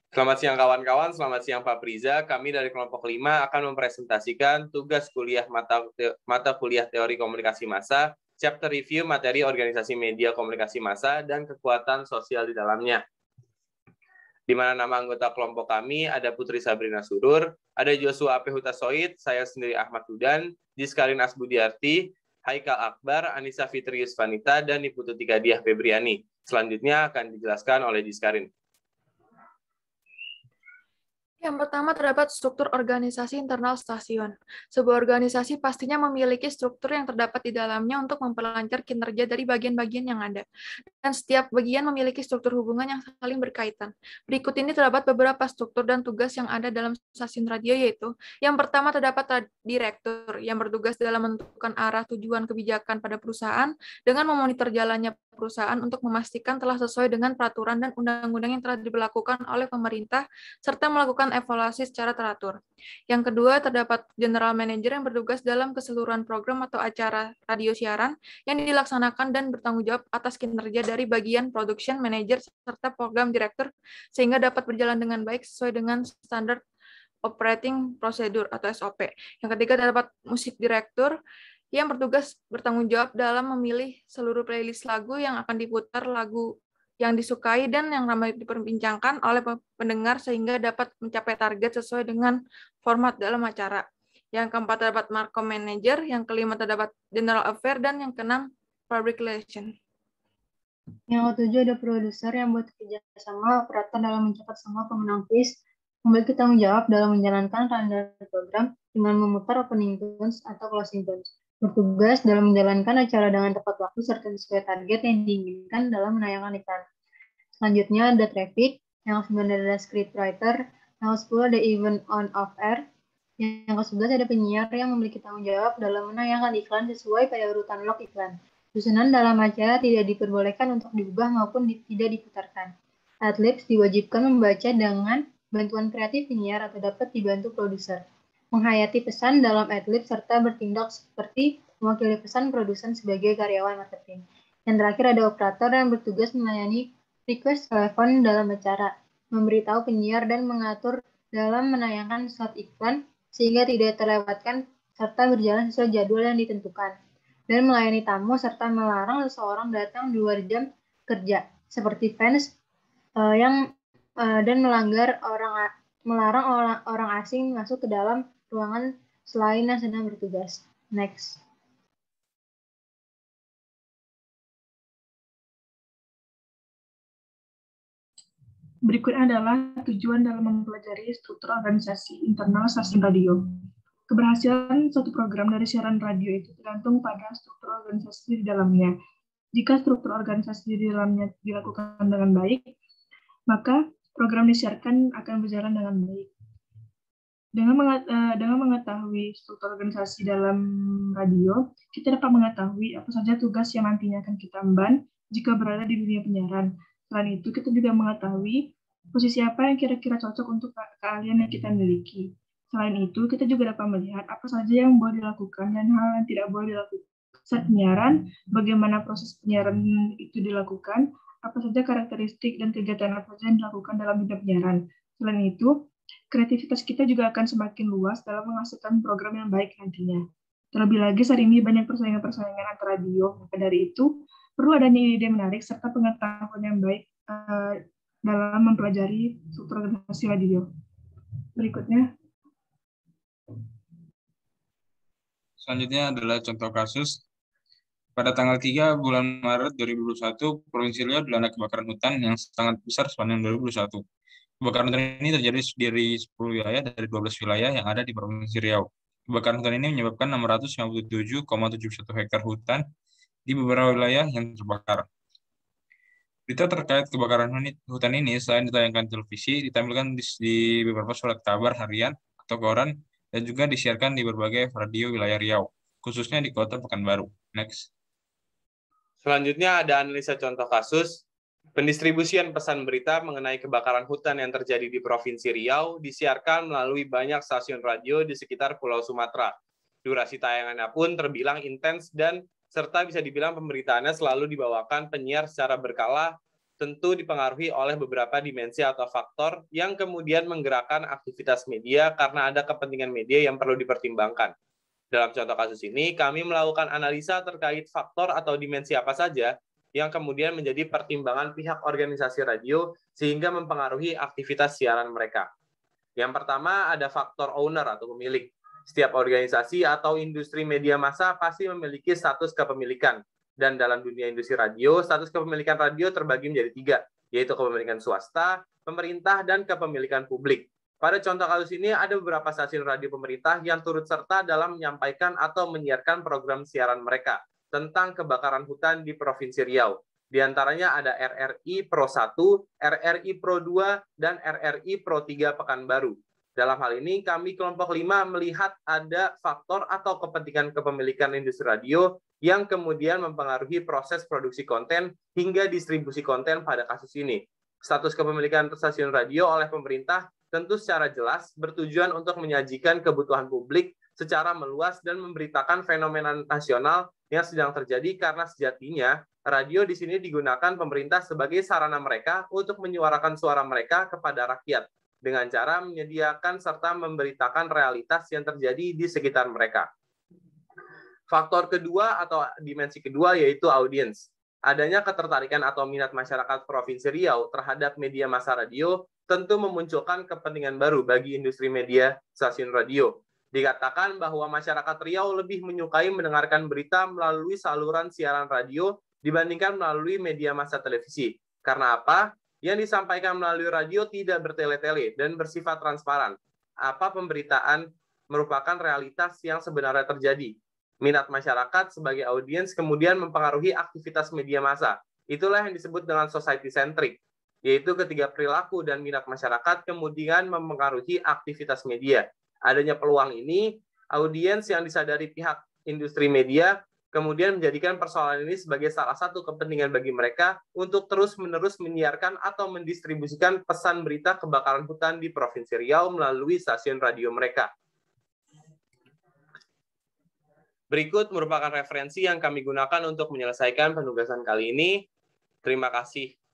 Selamat siang kawan-kawan, selamat siang Pak Priza. Kami dari kelompok 5 akan mempresentasikan tugas kuliah mata kuliah teori komunikasi massa, chapter review materi organisasi media komunikasi massa, dan kekuatan sosial di dalamnya. Di mana nama anggota kelompok kami ada Putri Sabrina Surur, ada Joshua Ape Hutasoid, saya sendiri Ahmad Hudan, Diskarin Asbudiarti, Haikal Akbar, Anissa Fitrius Vanita, dan Niputu Tikadiah Febriani. Selanjutnya akan dijelaskan oleh Diskarin. Yang pertama terdapat struktur organisasi internal stasiun. Sebuah organisasi pastinya memiliki struktur yang terdapat di dalamnya untuk memperlancar kinerja dari bagian-bagian yang ada. Dan setiap bagian memiliki struktur hubungan yang saling berkaitan. Berikut ini terdapat beberapa struktur dan tugas yang ada dalam stasiun radio, yaitu yang pertama terdapat direktur yang bertugas dalam menentukan arah tujuan kebijakan pada perusahaan dengan memonitor jalannya perusahaan untuk memastikan telah sesuai dengan peraturan dan undang-undang yang telah diberlakukan oleh pemerintah serta melakukan evaluasi secara teratur. Yang kedua, terdapat general manager yang bertugas dalam keseluruhan program atau acara radio siaran yang dilaksanakan dan bertanggung jawab atas kinerja dari bagian production manager serta program director sehingga dapat berjalan dengan baik sesuai dengan standar operating procedure atau SOP. Yang ketiga, terdapat musik director yang bertugas bertanggung jawab dalam memilih seluruh playlist lagu yang akan diputar, lagu yang disukai dan yang ramai diperbincangkan oleh pendengar sehingga dapat mencapai target sesuai dengan format dalam acara. Yang keempat terdapat markom manager, yang kelima terdapat general affair, dan yang keenam public relation. Yang ketujuh ada produser yang bekerja sama operator dalam mencatat semua pemenang quiz, memiliki tanggung jawab dalam menjalankan rundown program dengan memutar opening tunes atau closing tunes, bertugas dalam menjalankan acara dengan tepat waktu serta sesuai target yang diinginkan dalam menayangkan iklan. Selanjutnya ada traffic, yang ke-9 ada scriptwriter, yang ke-10 ada event on off air, yang ke-11 ada penyiar yang memiliki tanggung jawab dalam menayangkan iklan sesuai pada urutan log iklan. Susunan dalam acara tidak diperbolehkan untuk diubah maupun tidak diputarkan. Adlibs diwajibkan membaca dengan bantuan kreatif penyiar atau dapat dibantu produser. Menghayati pesan dalam adlib serta bertindak seperti mewakili pesan produsen sebagai karyawan marketing. Yang terakhir ada operator yang bertugas melayani request telepon dalam acara, memberitahu penyiar dan mengatur dalam menayangkan slot iklan sehingga tidak terlewatkan serta berjalan sesuai jadwal yang ditentukan, dan melayani tamu serta melarang seseorang datang di luar jam kerja, seperti fans dan melarang orang asing masuk ke dalam ruangan selain yang sedang bertugas. Next. Berikutnya adalah tujuan dalam mempelajari struktur organisasi internal stasiun radio. Keberhasilan suatu program dari siaran radio itu tergantung pada struktur organisasi di dalamnya. Jika struktur organisasi di dalamnya dilakukan dengan baik, maka program disiarkan akan berjalan dengan baik. Dengan mengetahui struktur organisasi dalam radio, kita dapat mengetahui apa saja tugas yang nantinya akan kita emban jika berada di dunia penyiaran. Selain itu, kita juga mengetahui posisi apa yang kira-kira cocok untuk keahlian yang kita miliki. Selain itu, kita juga dapat melihat apa saja yang boleh dilakukan dan hal yang tidak boleh dilakukan. Saat penyiaran, bagaimana proses penyiaran itu dilakukan, apa saja karakteristik dan kegiatan apa saja yang dilakukan dalam bidang penyiaran. Selain itu, kreativitas kita juga akan semakin luas dalam menghasilkan program yang baik nantinya. Terlebih lagi saat ini banyak persaingan-persaingan antar radio. Maka dari itu, perlu adanya ide menarik serta pengetahuan yang baik dalam mempelajari struktur organisasi radio. Berikutnya. Selanjutnya adalah contoh kasus. Pada tanggal 3 bulan Maret 2021, Provinsi Riau dilanda kebakaran hutan yang sangat besar sepanjang 2021. Kebakaran hutan ini terjadi dari 10 wilayah dari 12 wilayah yang ada di Provinsi Riau. Kebakaran hutan ini menyebabkan 657,71 hektar hutan di beberapa wilayah yang terbakar. Berita terkait kebakaran hutan ini selain ditayangkan televisi, ditampilkan di beberapa surat kabar harian atau koran dan juga disiarkan di berbagai radio wilayah Riau, khususnya di Kota Pekanbaru. Next. Selanjutnya ada analisa contoh kasus. Pendistribusian pesan berita mengenai kebakaran hutan yang terjadi di Provinsi Riau disiarkan melalui banyak stasiun radio di sekitar Pulau Sumatera. Durasi tayangannya pun terbilang intens dan serta bisa dibilang pemberitaannya selalu dibawakan penyiar secara berkala tentu dipengaruhi oleh beberapa dimensi atau faktor yang kemudian menggerakkan aktivitas media karena ada kepentingan media yang perlu dipertimbangkan. Dalam contoh kasus ini, kami melakukan analisa terkait faktor atau dimensi apa saja yang kemudian menjadi pertimbangan pihak organisasi radio sehingga mempengaruhi aktivitas siaran mereka. Yang pertama ada faktor owner atau pemilik. Setiap organisasi atau industri media massa pasti memiliki status kepemilikan. Dan dalam dunia industri radio, status kepemilikan radio terbagi menjadi 3, yaitu kepemilikan swasta, pemerintah, dan kepemilikan publik. Pada contoh kasus ini ada beberapa stasiun radio pemerintah yang turut serta dalam menyampaikan atau menyiarkan program siaran mereka tentang kebakaran hutan di Provinsi Riau. Di antaranya ada RRI Pro 1, RRI Pro 2, dan RRI Pro 3 Pekanbaru. Dalam hal ini, kami kelompok 5 melihat ada faktor atau kepentingan kepemilikan industri radio yang kemudian mempengaruhi proses produksi konten hingga distribusi konten pada kasus ini. Status kepemilikan stasiun radio oleh pemerintah tentu secara jelas bertujuan untuk menyajikan kebutuhan publik secara meluas dan memberitakan fenomena nasional yang sedang terjadi karena sejatinya radio di sini digunakan pemerintah sebagai sarana mereka untuk menyuarakan suara mereka kepada rakyat dengan cara menyediakan serta memberitakan realitas yang terjadi di sekitar mereka. Faktor kedua atau dimensi kedua yaitu audiens. Adanya ketertarikan atau minat masyarakat Provinsi Riau terhadap media massa radio tentu memunculkan kepentingan baru bagi industri media stasiun radio. Dikatakan bahwa masyarakat Riau lebih menyukai mendengarkan berita melalui saluran siaran radio dibandingkan melalui media massa televisi. Karena apa? Yang disampaikan melalui radio tidak bertele-tele dan bersifat transparan. Apa pemberitaan merupakan realitas yang sebenarnya terjadi. Minat masyarakat sebagai audiens kemudian mempengaruhi aktivitas media massa. Itulah yang disebut dengan society centric, yaitu ketika perilaku dan minat masyarakat kemudian mempengaruhi aktivitas media. Adanya peluang ini, audiens yang disadari pihak industri media kemudian menjadikan persoalan ini sebagai salah satu kepentingan bagi mereka untuk terus-menerus menyiarkan atau mendistribusikan pesan berita kebakaran hutan di Provinsi Riau melalui stasiun radio mereka. Berikut merupakan referensi yang kami gunakan untuk menyelesaikan penugasan kali ini. Terima kasih.